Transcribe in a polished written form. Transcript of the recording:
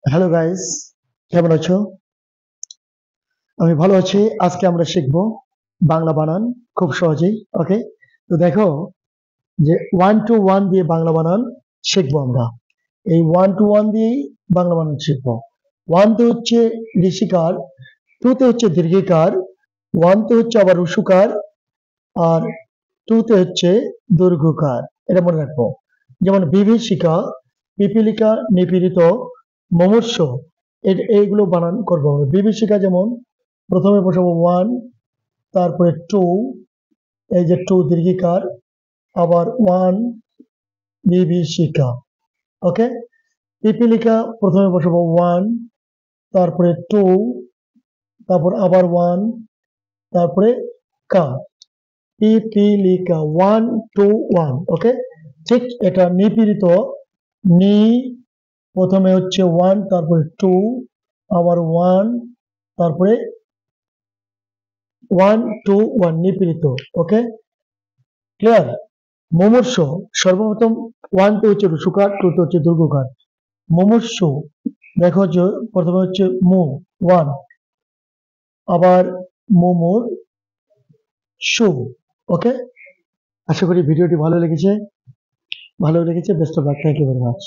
Hello guys, কেমন আছো? আমি ভালো আছি। আজকে আমরা শিখব বাংলা বানান খুব সহজেই। ওকে, তো দেখো যে ওয়ান টু ওয়ান দিয়ে বাংলা বানান শিখবো আমরা। এই ওয়ান টু ওয়ান দিয়েই বাংলা বানান শিখবো। ওয়ানতে হচ্ছে ঋষিকার, টুতে হচ্ছে দীর্ঘিকার, ওয়ানতে হচ্ছে আবার রসুকার, আর টুতে হচ্ছে দীর্ঘকার। এটা মনে রাখবো। যেমন বিভীষিকা, পিপীলিকা, নিপীড়িত, মুমূর্ষ, এইগুলো বানান করবো আমরা। বিভীষিকা যেমন প্রথমে বসাবো ওয়ান, তারপরে টু, এই যে টু দীর্ঘিকার, আবার ওয়ান, বিভীষিকা। ওকে, পিপীলিকা প্রথমে বসাবো ওয়ান, তারপরে টু, তারপর আবার ওয়ান, তারপরে কা। পিপীলিকা, ওয়ান টু ওয়ান। ওকে, ঠিক এটা নিপীড়িত, নি প্রথমে হচ্ছে ওয়ান, তারপরে টু, আবার ওয়ান, তারপরে ওয়ান টু ওয়ান, নিপীড়িত। ওকে, ক্লিয়ার? মুমূর্ষ সর্বপ্রথম ওয়ানতে হচ্ছে রসুকার, টুতে হচ্ছে দীর্ঘকার। মুমূর্ষ দেখো যে প্রথমে হচ্ছে মু ওয়ান, আবার মুমুর সু। ওকে, আশা করি ভিডিওটি ভালো লেগেছে। Best of luck, thank you very much.